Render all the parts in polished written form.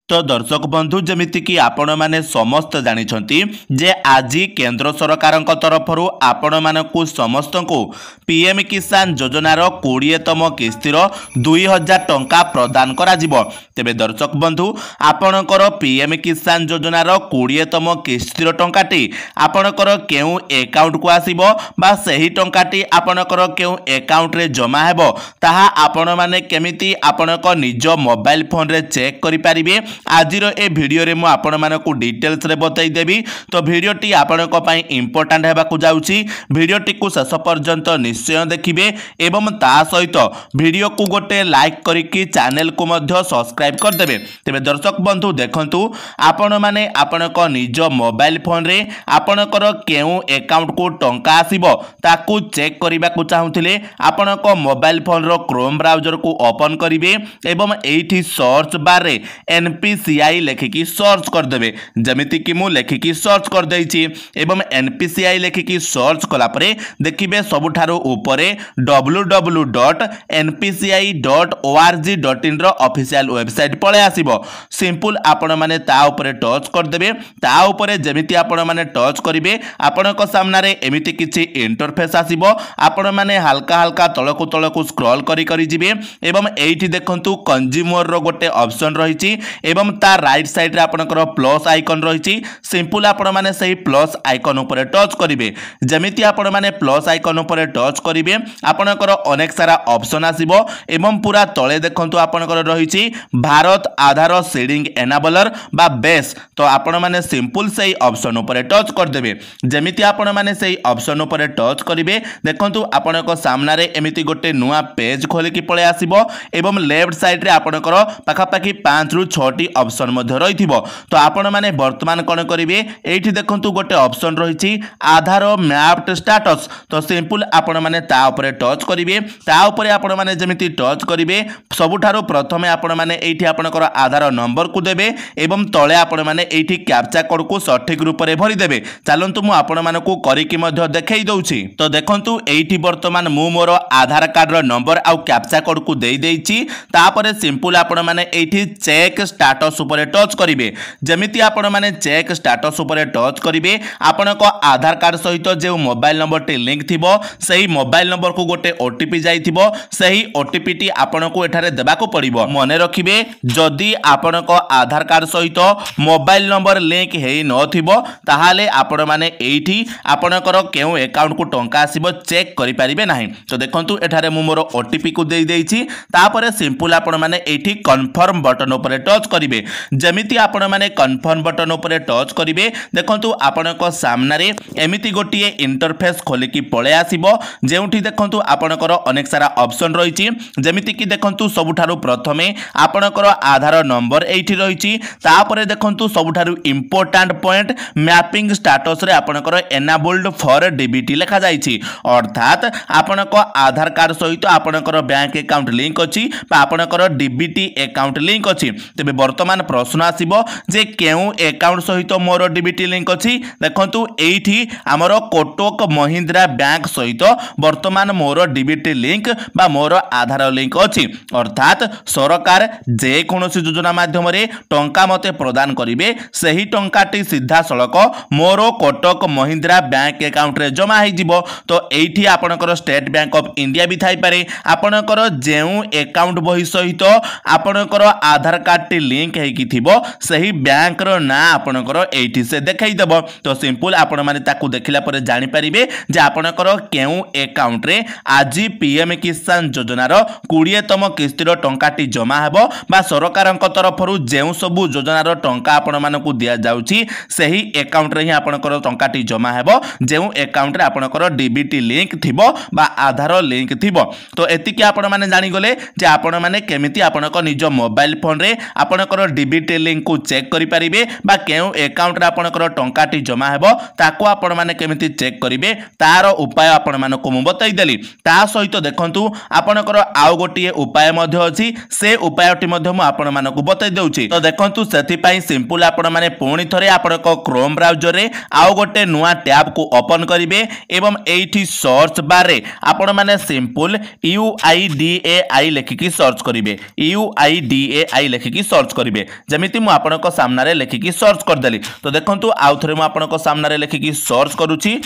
तो दर्शक बंधु जमिति कि आपण माने समस्त जानिछंती जे आज केंद्र सरकार तरफ आपण मानकु समस्त को पीएम किसान योजनार 20तम किस्तिर 2000 टंका प्रदान करा जिवो। तेबे दर्शक बंधु आपणकर पीएम किसान योजनार 20तम किस्तिर टंकाटी आपणकर केउ अकाउंट को आसीबो बा सही टंकाटी आपणकर केउ अकाउंट रे जमा हेबो ताहा आपण माने केमिति आपणक निज मोबाइल फोन रे चेक करि परिबे। आज ए वीडियो रे मु आपण मानकु डिटेल्स रे बताई देबी। तो वीडियोटी आपणक पई इंपोर्टेंट हेबाकु जाउची। वीडियोटी को शेष पर्यंत निश्चय देखिबे एवं ता सहित वीडियो को गोटे लाइक करिकि चैनल को मध्य सब्सक्राइब कर देबे। तेबे दर्शक बंधु देखंतु आपण माने आपणक निज मोबाइल फोन रे आपणकर केउ अकाउंट को टंका आसीबो ताकू चेक करिबाकु चाहुथिले आपणक मोबाइल फोन रो क्रोम ब्राउजर को ओपन करिवे एवं एठी सर्च बार रे एनपीसीआई लेखिकी सर्च कर देबे। जमिति कि मु लेखिकी सर्च कर देइछि एवं एनपीसीआई लेखिकी सर्च कला परे देखिबे सबुठारो ऊपरे www.npci.org.in रो ऑफिशियल वेबसाइट पळे आसीबो। सिंपल आपण माने ता ऊपरे टच कर देबे। ता ऊपरे जेमिति आपण माने टच करिवे आपणक सामना रे एमिति किछि इंटरफेस आसीबो। आपण माने हल्का हल्का तळकु स्क्रॉल करी करी जिवे एवं एठी देखंतु कंज्यूमर रो गोटे ऑप्शन रहिछि एवं ता राइट साइड रे आपनकर प्लस आइकन रहिछि। सिंपल आपण माने सही प्लस आइकन ऊपर टच करिवे। जेमिति आपण माने प्लस आइकन ऊपर टच करिवे आपनकर अनेक सारा ऑप्शन आसीबो एवं पूरा तळे देखंतु आपनकर रहिछि भारत आधार सीडिंग एनाबलर बा बेस। तो आपण माने सिंपल सही ऑप्शन ऊपर टच कर देबे। जेमिति आपण माने सही ऑप्शन ऊपर टच करिवे देखंतु आपनक सामना रे एमिति गोटे नुवा पेज खोले कि पळे आसीबो एवं लेफ्ट साइड रे आपनकर पाखापाखि 5 रु 6 ऑप्शन मध्य रहिथिबो। तो आपण माने वर्तमान कोन करिवे एठी देखंतु गोटे ऑप्शन रहिछि आधार मैप्ड स्टेटस। तो सिंपल आपण माने ता ऊपर टच करिवे। ता ऊपर आपण माने जेमिति टच करिवे सबुठारो प्रथमे आपण माने एठी आपनकर आधार नंबर को देबे एवं तळे आपण माने एठी कैप्चा कोड को सठिक रूप रे भरि देबे। चलंतु मु आपण मानकु करिकि मध्य देखाई दउछि। तो देखंतु एठी वर्तमान मु मोर आधार कार्ड रो नंबर आ कैप्चा कोड को देई देइछि। तापरे सिंपल आपण माने एठी चेक स्टेटस ऊपर टच करिवे। जेमिति आपण माने चेक स्टेटस ऊपर टच करिवे आपणक आधार कार्ड सहित जे मोबाइल नंबर टी लिंक थिबो सही मोबाइल नंबर को गोटे ओटीपी जाइथिबो सही ओटीपी टी आपणको एठारे देबाको पड़िबो। मने रखिबे जदि आपणक आधार कार्ड सहित मोबाइल नंबर लिंक हेई नथिबो ताहाले आपण माने एठी आपणकर केउ अकाउंट को टंका आसीबो चेक करि परिबे नाही। तो देखंतु एठारे मु मोर ओटीपी को देई देइछि। तापरे सिंपल आपण माने एठी कन्फर्म बटन ऊपर टच करिवे। जेमिति आपण माने कन्फर्म बटन ऊपर टच करिवे देखंतु आपणक सामना रे एमिति गोटिए इंटरफेस खोले कि पळे आसीबो जेउठी देखंतु आपणकर अनेक सारा ऑप्शन रहिछि। जेमिति कि देखंतु सबुठारु प्रथमे आपणकर आधार नंबर एठी रहिछि। तापरे देखंतु सबुठारु इंपोर्टेंट पॉइंट मैपिंग स्टेटस रे आपणकर एनेबल्ड फॉर डीबीटी लिखा जाइछि। अर्थात आपणक आधार कार्ड सहित आपणकर बैंक अकाउंट लिंक अछि बा आपणकर डीबीटी अकाउंट लिंक अछि। तेबे वर्तमान प्रश्न आसीबो जे केउ अकाउंट सहित मोर डीबीटी लिंक अछि। देखंतु एठी हमर कोटक महिंद्रा बैंक सहित वर्तमान मोर डीबीटी लिंक बा मोर आधार लिंक अछि। अर्थात सरकार जे कोनोसी योजना माध्यम रे टंका मते प्रदान करिवे सही टंकाटी सीधा सड़क मोर कोटक महिंद्रा बैंक अकाउंट रे जमा हे जिवो। तो एठी आपनकर स्टेट बैंक ऑफ इंडिया भी थाई पारे आपनकर जेउ अकाउंट बही सहित आपनकर आधार कार्ड टी लिंक हे कि थिबो सही बैंक रो ना आपनकर एठी से देखाई देबो। तो सिंपल आपण माने ताकू देखिला परे जानि परिबे जे आपनकर केउ अकाउंट रे आज पीएम किसान योजना रो 20तम किस्तिर टंकाटी जमा हेबो बा सरकारक तरफरु जेउ सब योजना रो टंका आपण मानकू दिया जाउची सही अकाउंट रे ही आपनकर टंकाटी जमा हेबो जेउ अकाउंट रे आपनकर डीबीटी लिंक थिबो बा आधार लिंक थिबो। तो एतिकी आपण माने जानि गले जे आपण माने केमिति आपनकर निज मोबाइल फोन रे आपनकर डीबीटी लिंक को चेक करि परिबे बा केउ अकाउंट रे आपनकर टंकाटी जमा हेबो ताको आपण माने केमिति चेक करिवे तार उपाय आपण मानकू मु बताई देली। ता सहित देखंतु आपनकर आउ गोटिए उपाय मध्ये अछि से उपायटी मध्ये मु आपण मानकू बताई देउछि। तो देखंतु सेति पई सिंपल आपण माने पुणी थरे आपनक क्रोम ब्राउजर रे आउ गोटे नुवा टैब को ओपन करिवे एवं एठी सर्च बार रे आपण माने सिंपल UIDAI लेखिकी सर्च करिवे। UIDAI लेखिकी सर्च करेंगे जमीती मुझे आपंक सामने लिखिकी सर्च करदेली। तो देखो आउ थे मुझे आपंक सामने लिखिकी सर्च करुच्ची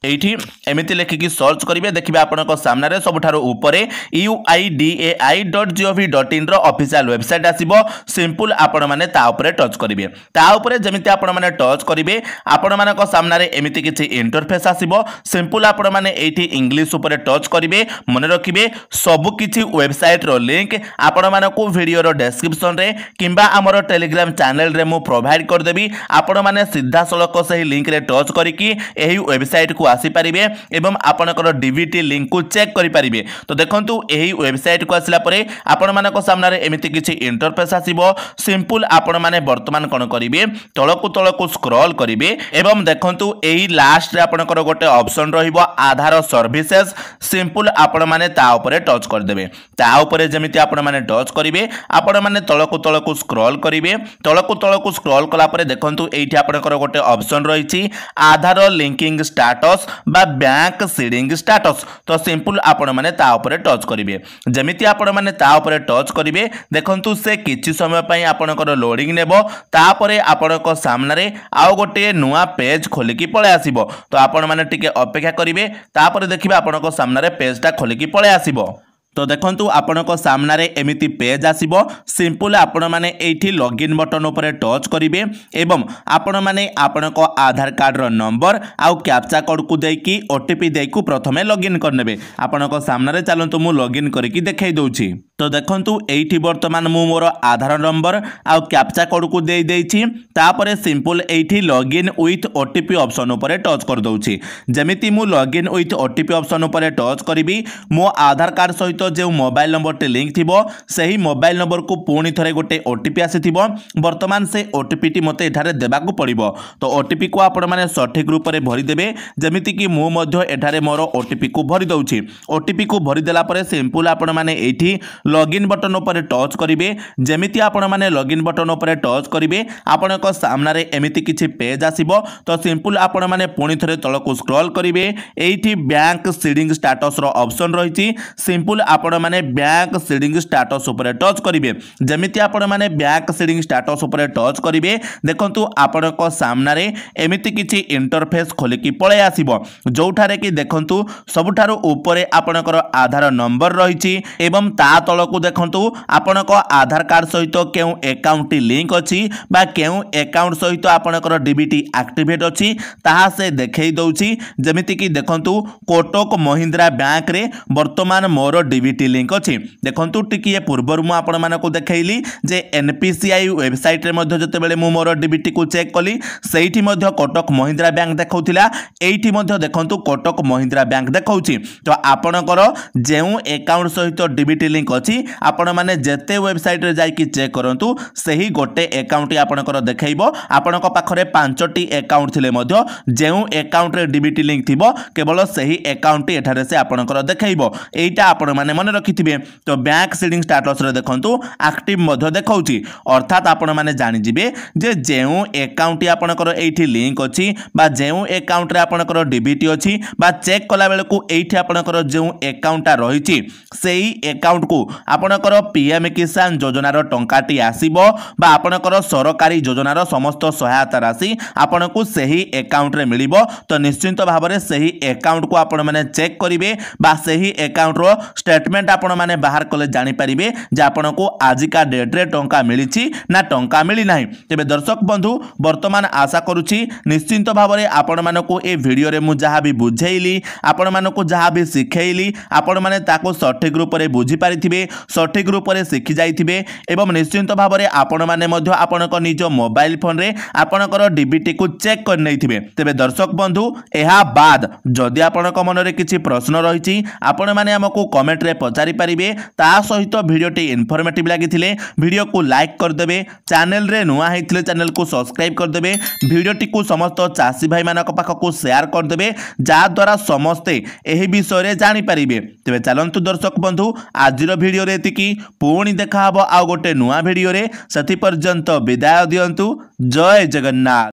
एठी एमती लिखिकी सर्च करेंगे देखिए आपंक सामने सबुठारु ऊपर uidai.gov.in ऑफिशियल वेबसाइट आसीबो। सिंपल आपण माने ता ऊपर टच करेंगे ता ऊपर जमीती आपण माने टच करेंगे आपण मानक सामने एमती किछि इंटरफेस आसीबो। सिंपल आपण माने एठी इंग्लिश ऊपर टच करेंगे मन रखिबे सबु किछि वेबसाइट रो लिंक आपण मानकु वीडियो रो डिस्क्रिप्शन रे किंबा हमर टेलीग्राम चैनल रे मु प्रोवाइड कर देबी। आपण माने सीधा सलक सही लिंक रे टच करिकि एही वेबसाइट को आसी पारिबे एवं आपनकर डीबीटी लिंक को चेक करि पारिबे। तो देखंतु एही वेबसाइट को आसिला परे आपण मानक सामने एमिति किछि इंटरफेस आसीबो। सिंपल आपण माने वर्तमान कोन करिवे तळकु स्क्रॉल करिवे एवं देखंतु एही लास्ट रे आपनकर गोटे ऑप्शन रहिबो आधार सर्विसेज। सिंपल आपण माने ता ऊपर टच कर देबे ता ऊपर जेमिति आपण माने टच करिवे आपण माने तळकु स्क्रॉल करिवे तळकु स्क्रॉल कला परे देखंतु एठी आपनकर गोटे ऑप्शन रहिछि आधार लिंकिंग स्टेटस बा बैंक सीडिंग स्टेटस। तो सिंपल आपण माने ता ऊपर टच करिवे जेमिति आपण माने ता ऊपर टच करिवे देखंतु से किछि समय पई आपनकर लोडिंग नेबो तापरे आपनक सामने आउ गोटे नुआ पेज खोलिकी पळे आसीबो। तो आपण माने टिके अपेक्षा करिवे तापरे देखिबे आपनक सामने पेजटा खोलिकी पळे आसीबो। तो देखंतु आपनक सामने एमिति पेज आसीबो। सिंपल आपण माने एठी लॉगिन बटन ऊपर टच करिवे एवं आपण माने आपनक आधार कार्ड रो नंबर आउ कैप्चा कोड को देकी ओटीपी देकु प्रथमे लॉगिन करनेबे। आपनक सामने चलंतु मु लॉगिन करिकि देखाई दउछि। तो देखंतु एठी वर्तमान मु मोर आधार नंबर आउ कैप्चा कोड को देई देछि तापरे सिंपल एठी लॉगिन विथ ओटीपी ऑप्शन ऊपर टच कर दउछि। जेमिति मु लॉगिन विथ ओटीपी ऑप्शन ऊपर टच करिवि मो आधार कार्ड सहित जो मोबाइल नंबर टे लिंक थिबो सही मोबाइल नंबर को पुणी थरे गोटे ओटीपी आसीथिबो। वर्तमान से ओटीपी टी मते एठारे देबाकू पड़िबो। तो ओटीपी को आपण माने सठिक रूप रे भरि देबे जेमिति कि मु मध्य एठारे मोर ओटीपी को भरि दउछि। ओटीपी को भरि देला परे सिंपल आपण माने एठी लॉगिन बटन ऊपर टच करिवे जेमिति आपण माने लॉगिन बटन ऊपर टच करिवे आपणक सामने एमिति किछि पेज आसीबो। तो सिंपल आपण माने पुणी थरे तळकू स्क्रॉल करिवे एठी बैंक सीडिंग स्टेटस रो ऑप्शन रहिछि। सिंपल आपण माने बैंक सीडिंग स्टेटस ऊपर टच करिवे जेमिति आपण माने बैंक सीडिंग स्टेटस ऊपर टच करिवे देखंतु आपणक सामने एमिति किछि इंटरफेस खोलिकी पळे आसीबो जोठारे कि देखंतु सबुठारु ऊपर आपणकर आधार नंबर रहिछि एवं ता तळकू देखंतु आपणक आधार कार्ड सहित केउ अकाउंट लिंक अछि बा केउ अकाउंट सहित आपणकर डीबीटी एक्टिवेट अछि ताहा से देखै दउछि। जेमिति कि देखंतु कोटक महिंद्रा बैंक रे वर्तमान मोर डीबीटी लिंक अछि। देखंतु टिकिए पूर्वर मु आपण मानको देखैली जे एनपीसीआई वेबसाइट रे मध्ये जते बेले मु मोर डीबीटी को चेक कली सेठी मध्ये कोटक महिंद्रा बैंक देखौथिला एठी मध्ये देखंतु कोटक महिंद्रा बैंक देखौछि। तो आपणकर जेउ अकाउंट सहित डीबीटी लिंक अछि आपण माने जते वेबसाइट रे जाई कि चेक करंतु सही गोटे अकाउंट आपणकर देखैबो। आपणक पाखरे 5टी अकाउंट थिले मध्ये जेउ अकाउंट रे डीबीटी लिंक थिबो केवल सही अकाउंट एठारे से आपणकर देखैबो। एटा आपण माने मन रखिथिबे। तो बैंक सीडिंग स्टेटस रे देखंतु एक्टिव मध्ये देखौछि अर्थात आपण माने जानि जिवे जे जेउ अकाउंट आपणकर एठी लिंक अछि बा जेउ अकाउंट रे आपणकर डीबीटी अछि बा चेक कला बेले को एठी आपणकर जेउ अकाउंट रहिछि सेही अकाउंट को आपणकर पीएम किसान योजना रो टंकाटी आसीबो बा आपणकर सरकारी योजना रो समस्त सहायता राशि आपणको सेही अकाउंट रे मिलिबो। तो निश्चित भाव में सेही अकाउंट को आपण माने चेक करिवे बा सेही अकाउंट रो स्टेटमेंट आपण माने बाहर कले जानि परिबे जे आपणको आजिका डेट रे टंका मिलिछि ना टंका मिली नाही। तेबे दर्शक बंधु वर्तमान आशा करूछि निश्चित भाव में आपण मानको ए वीडियो रे मु जहा भी बुझेइली आपण मानको जहा भी सिखेइली आपण माने ताको सठिक रूप रे बुझी पारिथिबे सठिक रूप रे सिखि जाइथिबे एवं निश्चित भाव में आपण माने मध्य आपणको निज मोबाइल फोन रे आपणकर डीबीटी को चेक कर नैथिबे। तेबे दर्शक बंधु एहा बाद जदि आपणक मन रे किछि प्रश्न रहिछि आपण माने हमकु कमेंट रे पचारि परिबे ता सहित वीडियोटी इन्फॉर्मेटिव लागिथिले वीडियो को लाइक कर देबे चैनल रे नुआ हेथिले चैनल को सब्सक्राइब कर देबे वीडियोटी को समस्त चासी भाई मानक पाखकु शेयर कर देबे जा द्वारा समस्ते एही विषय रे जानि परिबे। तेबे चलंतु दर्शक बंधु आजिर वीडियो रे एतिकी पुणी देखा हबो आ गोटे नुआ वीडियो रे सति पर्यंत विदाय दियंतु। जय जगन्नाथ।